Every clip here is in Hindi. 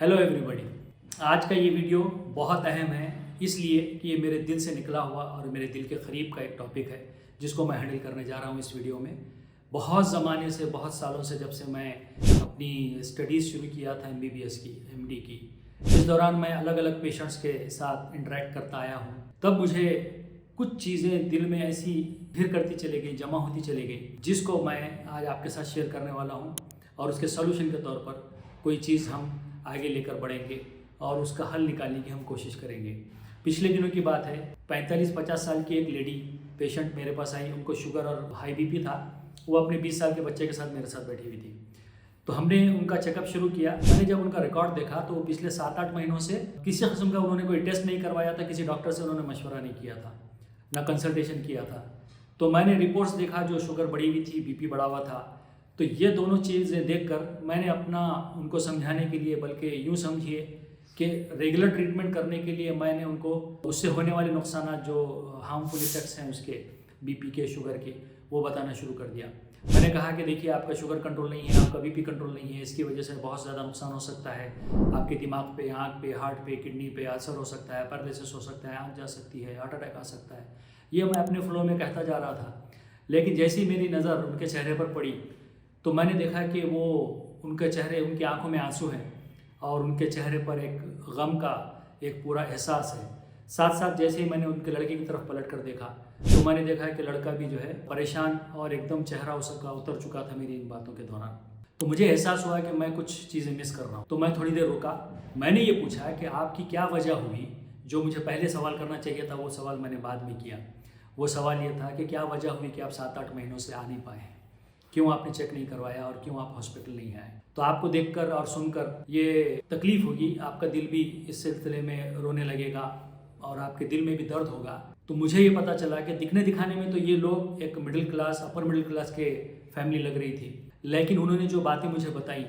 Hello everybody. आज का ये वीडियो बहुत अहम है इसलिए कि ये मेरे दिल से निकला हुआ और मेरे दिल के करीब का एक टॉपिक है जिसको मैं हैंडल करने जा रहा हूँ इस वीडियो में। बहुत ज़माने से, बहुत सालों से, जब से मैं अपनी स्टडीज़ शुरू किया था MBBS की, MD की, इस दौरान मैं अलग अलग पेशेंट्स के साथ इंटरेक्ट करता आया हूँ। तब मुझे कुछ चीज़ें दिल में ऐसी फिर करती चली गई, जमा होती चली गई, जिसको मैं आज आपके साथ शेयर करने वाला हूँ और उसके सॉल्यूशन के तौर पर कोई चीज़ हम आगे लेकर बढ़ेंगे और उसका हल निकालने की हम कोशिश करेंगे। पिछले दिनों की बात है, 45-50 साल की एक लेडी पेशेंट मेरे पास आई। उनको शुगर और हाई BP था। वो अपने 20 साल के बच्चे के साथ मेरे साथ बैठी हुई थी। तो हमने उनका चेकअप शुरू किया। मैंने जब उनका रिकॉर्ड देखा तो पिछले 7-8 महीनों से किसी किस्म का उन्होंने कोई टेस्ट नहीं करवाया था, किसी डॉक्टर से उन्होंने मशवरा नहीं किया था, ना कंसल्टेशन किया था। तो मैंने रिपोर्ट्स देखा, जो शुगर बढ़ी हुई थी, BP बढ़ा हुआ था। तो ये दोनों चीज़ें देखकर मैंने अपना उनको समझाने के लिए, बल्कि यूँ समझिए कि रेगुलर ट्रीटमेंट करने के लिए मैंने उनको उससे होने वाले नुकसान, जो हार्मफुल इफेक्ट्स हैं उसके, BP के, शुगर के, वो बताना शुरू कर दिया। मैंने कहा कि देखिए, आपका शुगर कंट्रोल नहीं है, आपका BP कंट्रोल नहीं है, इसकी वजह से बहुत ज़्यादा नुकसान हो सकता है। आपके दिमाग पे, आँख पे, हार्ट पे, किडनी पे असर हो सकता है, पैरालिसिस हो सकता है, आँख जा सकती है, हार्ट अटैक आ सकता है। ये मैं अपने फ्लो में कहता जा रहा था। लेकिन जैसी मेरी नज़र उनके चेहरे पर पड़ी तो मैंने देखा कि वो, उनके चेहरे, उनकी आंखों में आंसू हैं और उनके चेहरे पर एक गम का एक पूरा एहसास है। साथ साथ जैसे ही मैंने उनके लड़के की तरफ पलट कर देखा तो मैंने देखा कि लड़का भी जो है परेशान और एकदम चेहरा उसका उतर चुका था मेरी इन बातों के दौरान। तो मुझे एहसास हुआ कि मैं कुछ चीज़ें मिस कर रहा हूँ। तो मैं थोड़ी देर रुका। मैंने ये पूछा कि आपकी क्या वजह हुई। जो मुझे पहले सवाल करना चाहिए था वो सवाल मैंने बाद में किया। वो सवाल ये था कि क्या वजह हुई कि आप 7-8 महीनों से आ नहीं पाए, क्यों आपने चेक नहीं करवाया और क्यों आप हॉस्पिटल नहीं आए। तो आपको देखकर और सुनकर ये तकलीफ होगी, आपका दिल भी इस सिलसिले में रोने लगेगा और आपके दिल में भी दर्द होगा। तो मुझे ये पता चला कि दिखने दिखाने में तो ये लोग एक middle class, upper middle class के फैमिली लग रही थी, लेकिन उन्होंने जो बातें मुझे बताई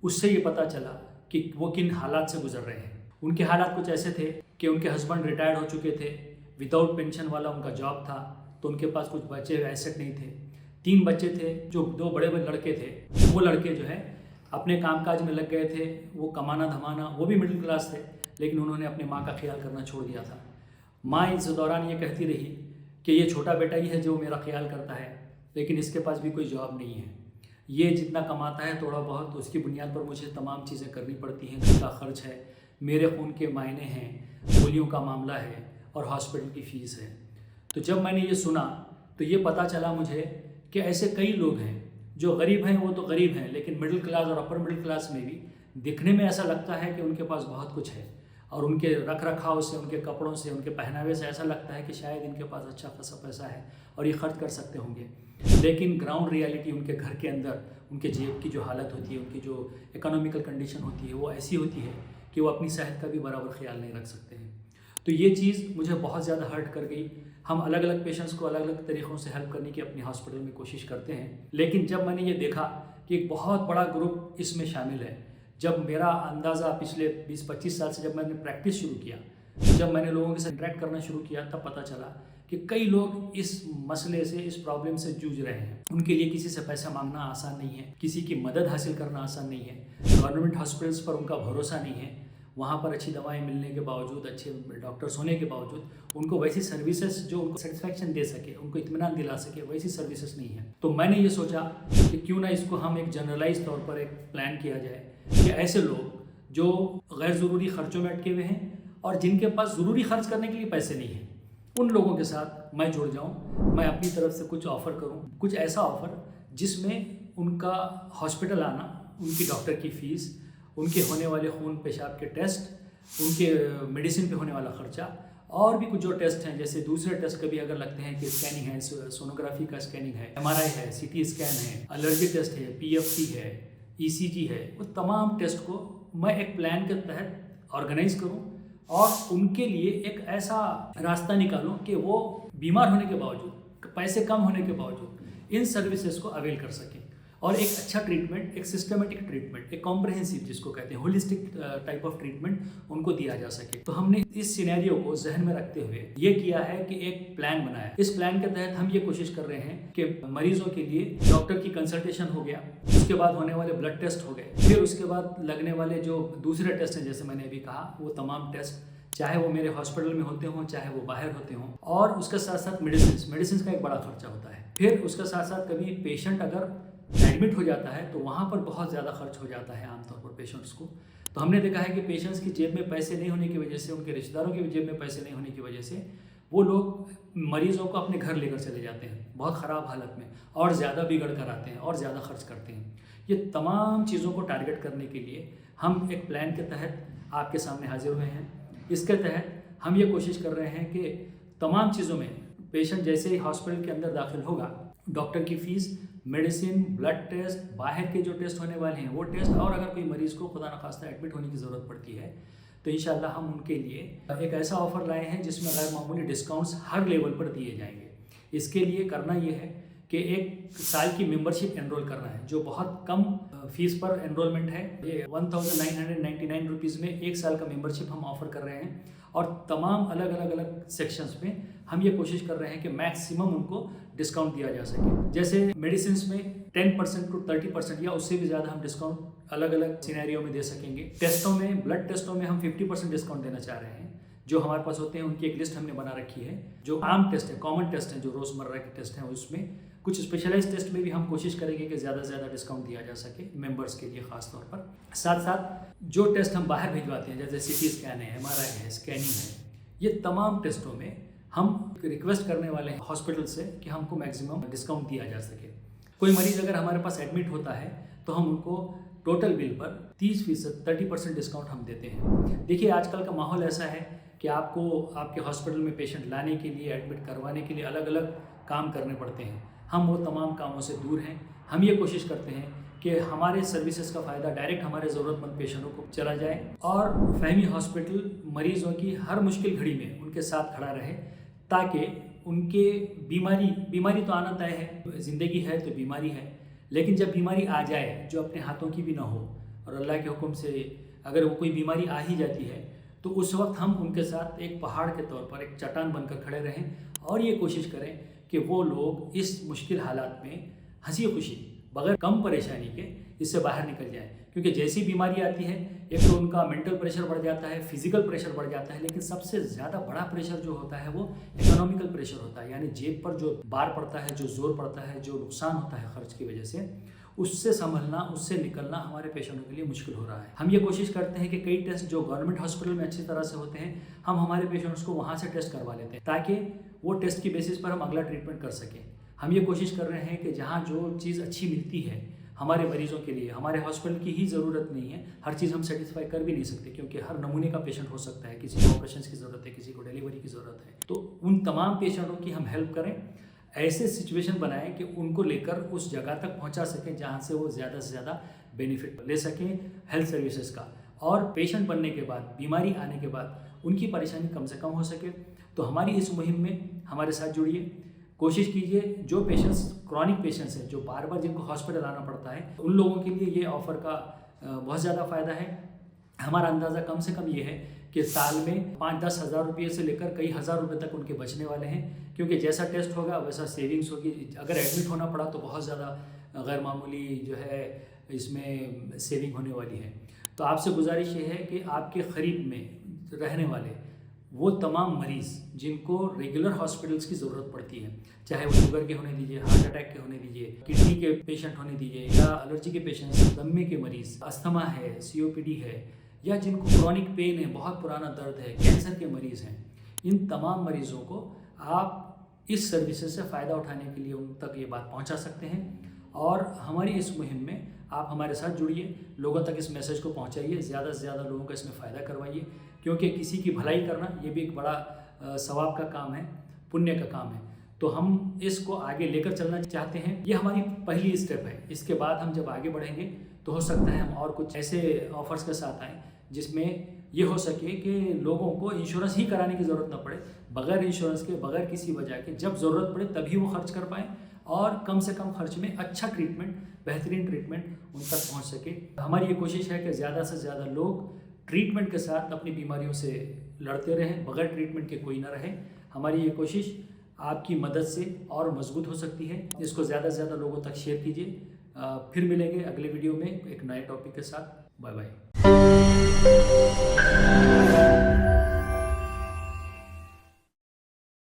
उससे ये पता चला कि वो किन हालात से गुजर रहे हैं। उनके हालात कुछ ऐसे थे कि उनके हस्बैंड रिटायर्ड हो चुके थे, विदाउट पेंशन वाला उनका जॉब था, तो उनके पास कुछ बचे एसेट नहीं थे। 3 बच्चे थे, जो 2 बड़े बड़े लड़के थे। वो लड़के जो है अपने कामकाज में लग गए थे, वो कमाना धमाना, वो भी मिडिल क्लास थे, लेकिन उन्होंने अपनी माँ का ख्याल करना छोड़ दिया था। माँ इस दौरान ये कहती रही कि ये छोटा बेटा ही है जो मेरा ख्याल करता है, लेकिन इसके पास भी कोई जॉब नहीं है। ये जितना कमाता है थोड़ा बहुत, उसकी बुनियाद पर मुझे तमाम चीज़ें करनी पड़ती हैं। घर का खर्च है, मेरे खून के मायने हैं, गोलियों का मामला है और हॉस्पिटल की फ़ीस है। तो जब मैंने ये सुना तो ये पता चला मुझे कि ऐसे कई लोग हैं जो गरीब हैं, वो तो गरीब हैं, लेकिन मिडिल क्लास और अपर मिडिल क्लास में भी दिखने में ऐसा लगता है कि उनके पास बहुत कुछ है और उनके रख रखाव से, उनके कपड़ों से, उनके पहनावे से ऐसा लगता है कि शायद इनके पास अच्छा खासा पैसा है और ये खर्च कर सकते होंगे। लेकिन ग्राउंड रियलिटी उनके घर के अंदर, उनके जेब की जो हालत होती है, उनकी जो इकोनॉमिकल कंडीशन होती है, वो ऐसी होती है कि वो अपनी सेहत का भी बराबर ख्याल नहीं रख सकते हैं। तो ये चीज़ मुझे बहुत ज़्यादा हर्ट कर गई। हम अलग अलग पेशेंट्स को अलग अलग तरीक़ों से हेल्प करने की अपनी हॉस्पिटल में कोशिश करते हैं, लेकिन जब मैंने ये देखा कि एक बहुत बड़ा ग्रुप इसमें शामिल है, जब मेरा अंदाज़ा पिछले 20-25 साल से जब मैंने प्रैक्टिस शुरू किया, जब मैंने लोगों के साथ इंटरेक्ट करना शुरू किया, तब पता चला कि कई लोग इस मसले से, इस प्रॉब्लम से जूझ रहे हैं। उनके लिए किसी से पैसा मांगना आसान नहीं है, किसी की मदद हासिल करना आसान नहीं है। गवर्नमेंट हॉस्पिटल्स पर उनका भरोसा नहीं है, वहाँ पर अच्छी दवाएं मिलने के बावजूद, अच्छे डॉक्टर्स होने के बावजूद उनको वैसी सर्विसेज जो उनको सेटिस्फैक्शन दे सके, उनको इत्मीनान दिला सके, वैसी सर्विसेज नहीं है। तो मैंने ये सोचा कि क्यों ना इसको हम एक जनरलाइज तौर पर एक प्लान किया जाए कि ऐसे लोग जो गैर ज़रूरी खर्चों में अटके हुए हैं और जिनके पास ज़रूरी खर्च करने के लिए पैसे नहीं हैं, उन लोगों के साथ मैं जुड़ जाऊँ। मैं अपनी तरफ से कुछ ऑफ़र करूँ, कुछ ऐसा ऑफ़र जिसमें उनका हॉस्पिटल आना, उनकी डॉक्टर की फ़ीस, उनके होने वाले खून पेशाब के टेस्ट, उनके मेडिसिन पे होने वाला ख़र्चा और भी कुछ जो टेस्ट हैं, जैसे दूसरे टेस्ट कभी अगर लगते हैं कि स्कैनिंग है, सोनोग्राफी का स्कैनिंग है, MRI है, CT स्कैन है, एलर्जी टेस्ट है, PFT है, ECG है, वो तमाम टेस्ट को मैं एक प्लान के तहत ऑर्गेनाइज़ करूँ और उनके लिए एक ऐसा रास्ता निकालूँ कि वो बीमार होने के बावजूद, पैसे कम होने के बावजूद इन सर्विसेज को अवेल कर सकें। और एक अच्छा ट्रीटमेंट, एक सिस्टमेटिक ट्रीटमेंट, एक कॉम्प्रहेंसिव जिसको कहते हैं होलिस्टिक टाइप ऑफ ट्रीटमेंट उनको दिया जा सके। तो हमने इस सिनेरियो को जहन में रखते हुए ये किया है कि एक प्लान बनाया। इस प्लान के तहत हम ये कोशिश कर रहे हैं कि मरीजों के लिए डॉक्टर की कंसल्टेशन हो गया, उसके बाद होने वाले ब्लड टेस्ट हो गए, फिर उसके बाद लगने वाले जो दूसरे टेस्ट हैं जैसे मैंने अभी कहा, वो तमाम टेस्ट चाहे वो मेरे हॉस्पिटल में होते हों चाहे वो बाहर होते हों, और उसके साथ साथ मेडिसिन का एक बड़ा खर्चा होता है। फिर उसके साथ साथ कभी पेशेंट अगर एडमिट हो जाता है तो वहाँ पर बहुत ज़्यादा खर्च हो जाता है आमतौर पर पेशेंट्स को। तो हमने देखा है कि पेशेंट्स की जेब में पैसे नहीं होने की वजह से, उनके रिश्तेदारों की जेब में पैसे नहीं होने की वजह से वो लोग मरीजों को अपने घर लेकर चले जाते हैं बहुत ख़राब हालत में, और ज़्यादा बिगड़ कर आते हैं और ज़्यादा खर्च करते हैं। ये तमाम चीज़ों को टारगेट करने के लिए हम एक प्लान के तहत आपके सामने हाजिर हुए हैं। इसके तहत हम ये कोशिश कर रहे हैं कि तमाम चीज़ों में पेशेंट जैसे ही हॉस्पिटल के अंदर दाखिल होगा, डॉक्टर की फ़ीस, मेडिसिन, ब्लड टेस्ट, बाहर के जो टेस्ट होने वाले हैं वो टेस्ट, और अगर कोई मरीज़ को खुदा न खास्ता एडमिट होने की ज़रूरत पड़ती है तो इंशाल्लाह हम उनके लिए एक ऐसा ऑफ़र लाए हैं जिसमें गैर मामूली डिस्काउंट्स हर लेवल पर दिए जाएंगे। इसके लिए करना ये है कि एक साल की मेंबरशिप एनरोल करना है, जो बहुत कम फीस पर एनरोलमेंट है। ये 1999 रुपीज़ में एक साल का मेंबरशिप हम ऑफ़र कर रहे हैं, और तमाम अलग सेक्शंस में हम ये कोशिश कर रहे हैं कि मैक्सिमम उनको डिस्काउंट दिया जा सके। जैसे मेडिसिन में 10% टू 30% या उससे भी ज़्यादा हम डिस्काउंट अलग अलग सिनेरियो में दे सकेंगे। टेस्टों में, ब्लड टेस्टों में हम 50% डिस्काउंट देना चाह रहे हैं। जो हमारे पास होते हैं उनकी एक लिस्ट हमने बना रखी है। जो आम टेस्ट है, कॉमन टेस्ट हैं, जो रोज़मर्रा के टेस्ट हैं, उसमें कुछ स्पेशलाइज टेस्ट में भी हम कोशिश करेंगे कि ज़्यादा से ज़्यादा डिस्काउंट दिया जा सके मेंबर्स के लिए ख़ास तौर पर। साथ साथ जो टेस्ट हम बाहर भिजवाते हैं जैसे CT स्कैन है, MRI है, स्कैनिंग है, ये तमाम टेस्टों में हम रिक्वेस्ट करने वाले हैं हॉस्पिटल से कि हमको मैक्सिमम डिस्काउंट दिया जा सके। कोई मरीज़ अगर हमारे पास एडमिट होता है तो हम उनको टोटल बिल पर 30% डिस्काउंट हम देते हैं। देखिए आजकल का माहौल ऐसा है कि आपको आपके हॉस्पिटल में पेशेंट लाने के लिए, एडमिट करवाने के लिए अलग अलग काम करने पड़ते हैं। हम वो तमाम कामों से दूर हैं। हम ये कोशिश करते हैं कि हमारे सर्विसेज का फ़ायदा डायरेक्ट हमारे ज़रूरतमंद पेशेंटों को चला जाए, और फहमी हॉस्पिटल मरीज़ों की हर मुश्किल घड़ी में उनके साथ खड़ा रहे, ताकि उनके बीमारी तो आना तय है, ज़िंदगी है तो बीमारी है, लेकिन जब बीमारी आ जाए जो अपने हाथों की भी ना हो, और अल्लाह के हुक्म से अगर वो कोई बीमारी आ ही जाती है, तो उस वक्त हम उनके साथ एक पहाड़ के तौर पर, एक चट्टान बनकर खड़े रहें, और ये कोशिश करें कि वो लोग इस मुश्किल हालात में हंसी खुशी, बगैर कम परेशानी के इससे बाहर निकल जाएं। क्योंकि जैसी बीमारी आती है, एक तो उनका मेंटल प्रेशर बढ़ जाता है, फिजिकल प्रेशर बढ़ जाता है, लेकिन सबसे ज़्यादा बड़ा प्रेशर जो होता है वो इकोनॉमिकल प्रेशर होता है। यानी जेब पर जो बार पड़ता है, जो जोर पड़ता है, जो नुकसान होता है खर्च की वजह से, उससे संभलना, उससे निकलना हमारे पेशेंटों के लिए मुश्किल हो रहा है। हम ये कोशिश करते हैं कि कई टेस्ट जो गवर्नमेंट हॉस्पिटल में अच्छी तरह से होते हैं, हम हमारे पेशेंट्स को वहाँ से टेस्ट करवा लेते हैं, ताकि वो टेस्ट की बेसिस पर हम अगला ट्रीटमेंट कर सकें। हम ये कोशिश कर रहे हैं कि जहाँ जो चीज़ अच्छी मिलती है हमारे मरीजों के लिए, हमारे हॉस्पिटल की ही ज़रूरत नहीं है, हर चीज़ हम सेटिस्फाई कर भी नहीं सकते, क्योंकि हर नमूने का पेशेंट हो सकता है, किसी को ऑपरेशन की ज़रूरत है, किसी को डिलीवरी की ज़रूरत है। तो उन तमाम पेशेंटों की हम हेल्प करें, ऐसे सिचुएशन बनाएं कि उनको लेकर उस जगह तक पहुंचा सकें जहां से वो ज़्यादा से ज़्यादा बेनिफिट ले सकें हेल्थ सर्विसेज का, और पेशेंट बनने के बाद, बीमारी आने के बाद उनकी परेशानी कम से कम हो सके। तो हमारी इस मुहिम में हमारे साथ जुड़िए, कोशिश कीजिए। जो पेशेंट्स क्रॉनिक पेशेंट्स हैं, जो बार बार जिनको हॉस्पिटल आना पड़ता है, उन लोगों के लिए ये ऑफ़र का बहुत ज़्यादा फ़ायदा है। हमारा अंदाज़ा कम से कम ये है कि साल में 5-10 हज़ार रुपये से लेकर कई हज़ार रुपये तक उनके बचने वाले हैं, क्योंकि जैसा टेस्ट होगा वैसा सेविंग्स होगी। अगर एडमिट होना पड़ा तो बहुत ज़्यादा गैर मामूली जो है इसमें सेविंग होने वाली है। तो आपसे गुजारिश ये है कि आपके करीब में रहने वाले वो तमाम मरीज़ जिनको रेगुलर हॉस्पिटल्स की ज़रूरत पड़ती है, चाहे वो शुगर के होने दीजिए, हार्ट अटैक के होने दीजिए, किडनी के पेशेंट होने दीजिए, या एलर्जी के पेशेंट्स, दमे के मरीज़, अस्थमा है, COPD है, या जिनको क्रॉनिक पेन है, बहुत पुराना दर्द है, कैंसर के मरीज़ हैं, इन तमाम मरीज़ों को आप इस सर्विसेज से फ़ायदा उठाने के लिए उन तक ये बात पहुंचा सकते हैं। और हमारी इस मुहिम में आप हमारे साथ जुड़िए, लोगों तक इस मैसेज को पहुंचाइए, ज़्यादा से ज़्यादा लोगों का इसमें फ़ायदा करवाइए, क्योंकि किसी की भलाई करना ये भी एक बड़ा सवाब का काम है, पुण्य का काम है। तो हम इसको आगे लेकर चलना चाहते हैं। ये हमारी पहली स्टेप है। इसके बाद हम जब आगे बढ़ेंगे तो हो सकता है हम और कुछ ऐसे ऑफर्स के साथ आएँ जिसमें ये हो सके कि लोगों को इंश्योरेंस ही कराने की ज़रूरत ना पड़े, बगैर इंश्योरेंस के, बगैर किसी वजह के, जब ज़रूरत पड़े तभी वो खर्च कर पाएँ, और कम से कम खर्च में अच्छा ट्रीटमेंट, बेहतरीन ट्रीटमेंट उन तक पहुंच सके। हमारी ये कोशिश है कि ज़्यादा से ज़्यादा लोग ट्रीटमेंट के साथ अपनी बीमारियों से लड़ते रहें, बगैर ट्रीटमेंट के कोई ना रहे। हमारी ये कोशिश आपकी मदद से और मजबूत हो सकती है। इसको ज़्यादा से ज़्यादा लोगों तक शेयर कीजिए। फिर मिलेंगे अगले वीडियो में एक नए टॉपिक के साथ। Bye bye.